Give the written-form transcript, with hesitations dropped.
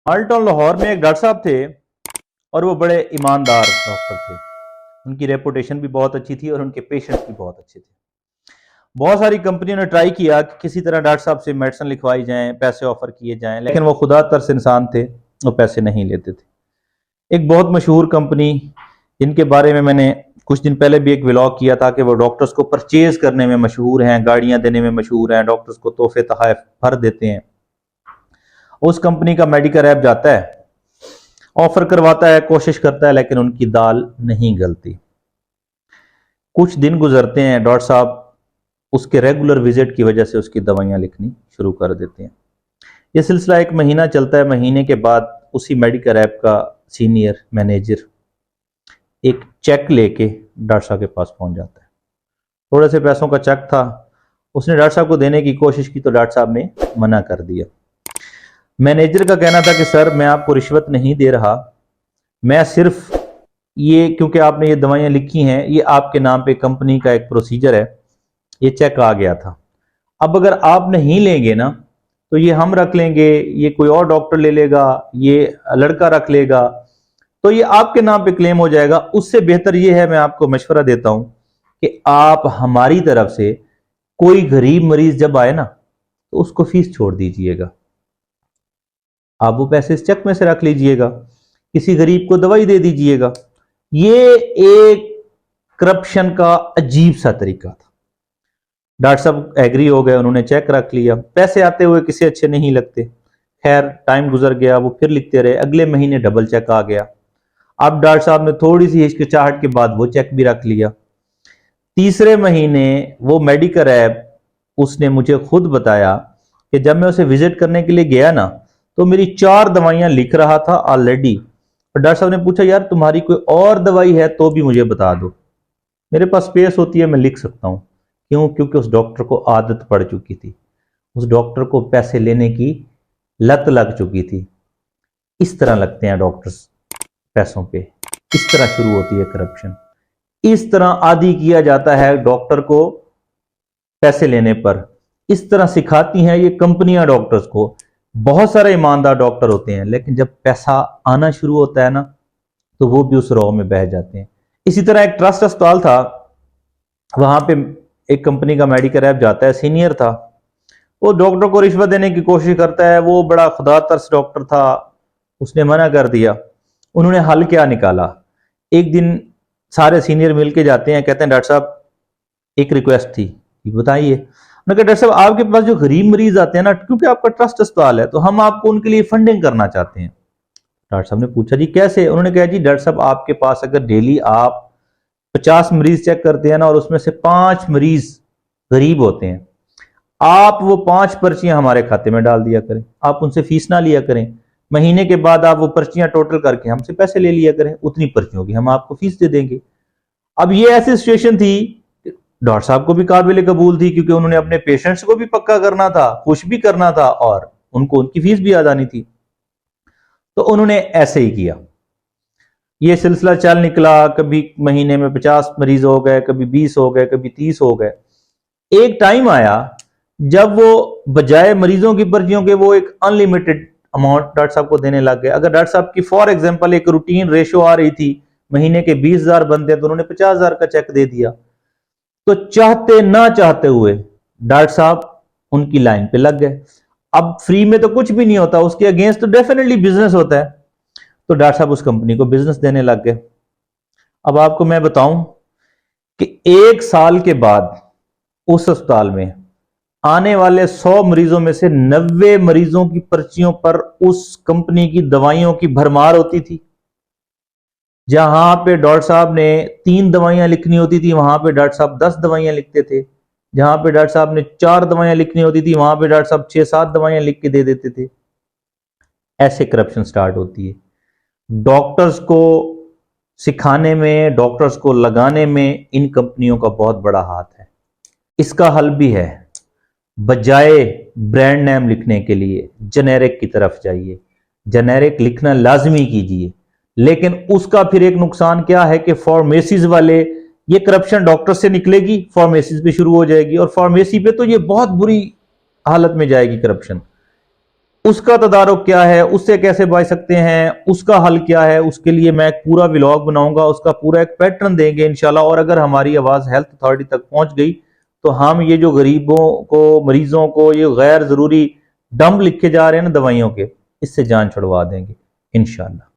Malton Lahore में एक doctor साहब थे और वो बड़े ईमानदार डॉक्टर थे। उनकी रेपुटेशन भी बहुत अच्छी थी और उनके पेशेंट्स भी बहुत अच्छे थे। बहुत सारी कंपनियों ने ट्राई किया कि किसी तरह डॉक्टर साहब से मेडिसिन लिखवाई जाएं, पैसे ऑफर किए जाएं, लेकिन वो खुदा तरस इंसान थे, वो पैसे नहीं लेते थे। एक बहुत मशहूर कंपनी जिनके बारे में मैंने कुछ दिन पहले भी एक व्लॉग किया था कि वो डॉक्टर्स को परचेज करने में मशहूर हैं, गाड़ियां देने में मशहूर हैं, डॉक्टर्स को तोहफे तोहफे भर देते हैं। उस कंपनी का मेडिकल ऐप जाता है, ऑफर करवाता है, कोशिश करता है, लेकिन उनकी दाल नहीं गलती। कुछ दिन गुजरते हैं, डॉक्टर साहब उसके रेगुलर विजिट की वजह से उसकी दवाइयां लिखनी शुरू कर देते हैं। यह सिलसिला एक महीना चलता है। महीने के बाद उसी मेडिकल ऐप का सीनियर मैनेजर एक चेक लेके डॉक्टर साहब के पास पहुंच जाता है। थोड़े से पैसों का चेक था, उसने डॉक्टर साहब को देने की कोशिश की तो डॉक्टर साहब ने मना कर दिया। मैनेजर का कहना था कि सर मैं आपको रिश्वत नहीं दे रहा, मैं सिर्फ ये क्योंकि आपने ये दवाइयां लिखी हैं, ये आपके नाम पे कंपनी का एक प्रोसीजर है, ये चेक आ गया था। अब अगर आप नहीं लेंगे ना तो ये हम रख लेंगे, ये कोई और डॉक्टर ले लेगा, ये लड़का रख लेगा, तो ये आपके नाम पे क्लेम हो जाएगा। उससे बेहतर ये है, मैं आपको मशवरा देता हूं कि आप हमारी तरफ से कोई गरीब मरीज जब आए ना तो उसको फीस छोड़ दीजिएगा, आप वो पैसे इस चेक में से रख लीजिएगा, किसी गरीब को दवाई दे दीजिएगा। ये एक करप्शन का अजीब सा तरीका था। डॉक्टर साहब एग्री हो गए, उन्होंने चेक रख लिया। पैसे आते हुए किसी अच्छे नहीं लगते। खैर टाइम गुजर गया, वो फिर लिखते रहे। अगले महीने डबल चेक आ गया। अब डॉक्टर साहब ने थोड़ी सी हिचकिचाहट के बाद वो चेक भी रख लिया। तीसरे महीने वो मेडिकल ऐप उसने मुझे खुद बताया कि जब मैं उसे विजिट करने के लिए गया ना तो मेरी 4 दवाइयां लिख रहा था ऑलरेडी। और डॉक्टर साहब ने पूछा यार तुम्हारी कोई और दवाई है तो भी मुझे बता दो, मेरे पास स्पेस होती है, मैं लिख सकता हूं। क्यों? क्योंकि उस डॉक्टर को आदत पड़ चुकी थी, उस डॉक्टर को पैसे लेने की लत लग चुकी थी। इस तरह लगते हैं डॉक्टर्स पैसों पे, इस तरह शुरू होती है करप्शन। इस तरह आदी किया जाता है डॉक्टर को पैसे लेने पर। इस तरह सिखाती हैं ये कंपनियां डॉक्टर्स को। बहुत सारे ईमानदार डॉक्टर होते हैं, लेकिन जब पैसा आना शुरू होता है ना तो वो भी उस रौ में बह जाते हैं। इसी तरह एक ट्रस्ट अस्पताल था, वहां पे एक कंपनी का मेडिकल ऐप जाता है, सीनियर था, वो डॉक्टर को रिश्वत देने की कोशिश करता है। वो बड़ा खुदा तरस डॉक्टर था, उसने मना कर दिया। उन्होंने हल क्या निकाला, एक दिन सारे सीनियर मिलके जाते हैं, कहते हैं डॉक्टर साहब एक रिक्वेस्ट थी, बताइए। उन्होंने कहा डॉक्टर साहब आपके पास जो गरीब मरीज आते हैं ना, क्योंकि आपका ट्रस्ट अस्पताल है तो हम आपको उनके लिए फंडिंग करना चाहते हैं। डॉक्टर साहब ने पूछा जी कैसे? उन्होंने कहा जी डॉक्टर साहब आपके पास अगर डेली आप 50 मरीज चेक करते हैं ना और उसमें से 5 मरीज गरीब होते हैं, आप वो 5 पर्चियां हमारे खाते में डाल दिया करें, आप उनसे फीस ना लिया करें। महीने के बाद आप वो पर्चियां टोटल करके हमसे पैसे ले लिया करें, उतनी पर्चियों की हम आपको फीस दे देंगे। अब ये ऐसी सिचुएशन थी, डॉक्टर साहब को भी काबिल कबूल थी, क्योंकि उन्होंने अपने पेशेंट्स को भी पक्का करना था, खुश भी करना था और उनको उनकी फीस भी अदा नहीं थी। तो उन्होंने ऐसे ही किया। ये सिलसिला चल निकला, कभी महीने में 50 मरीज हो गए, कभी 20 हो गए, कभी 30 हो गए। एक टाइम आया जब वो बजाय मरीजों की पर्चियों के वो एक अनलिमिटेड अमाउंट डॉक्टर साहब को देने लग गए। अगर डॉक्टर साहब की फॉर एग्जांपल एक रूटीन रेशो आ रही थी, महीने के 20,000 बनते तो उन्होंने 50,000 का चेक दे दिया। तो चाहते ना चाहते हुए डॉक्टर साहब उनकी लाइन पे लग गए। अब फ्री में तो कुछ भी नहीं होता, उसके अगेंस्ट तो डेफिनेटली बिजनेस होता है। तो डॉक्टर साहब उस कंपनी को बिजनेस देने लग गए। अब आपको मैं बताऊं कि 1 साल के बाद उस अस्पताल में आने वाले 100 मरीजों में से 90 मरीजों की पर्चियों पर उस कंपनी की दवाइयों की भरमार होती थी। जहां पे डॉक्टर साहब ने 3 दवाइयां लिखनी होती थी, वहां पे डॉक्टर साहब 10 दवाइयां लिखते थे। जहां पे डॉक्टर साहब ने 4 दवाइयां लिखनी होती थी, वहां पे डॉक्टर साहब 6-7 दवाइयां लिख के दे देते थे। ऐसे करप्शन स्टार्ट होती है। डॉक्टर्स को सिखाने में, डॉक्टर्स को लगाने में इन कंपनियों का बहुत बड़ा हाथ है। इसका हल भी है, बजाय ब्रांड नेम लिखने के लिए जेनेरिक की तरफ जाइए, जेनेरिक लिखना लाजमी कीजिए। लेकिन उसका फिर एक नुकसान क्या है कि फार्मेसीज वाले ये करप्शन डॉक्टर से निकलेगी, फार्मेसी पे शुरू हो जाएगी, और फार्मेसी पे तो ये बहुत बुरी हालत में जाएगी करप्शन। उसका तदारुक क्या है, उससे कैसे बच सकते हैं, उसका हल क्या है, उसके लिए मैं एक पूरा व्लॉग बनाऊंगा, उसका पूरा एक पैटर्न देंगे इंशाल्लाह। और अगर हमारी आवाज हेल्थ अथॉरिटी तक पहुंच गई तो हम ये जो गरीबों को, मरीजों को ये गैर जरूरी डंब लिखे जा रहे हैं ना दवाइयों के, इससे जान छुड़वा देंगे इंशाल्लाह।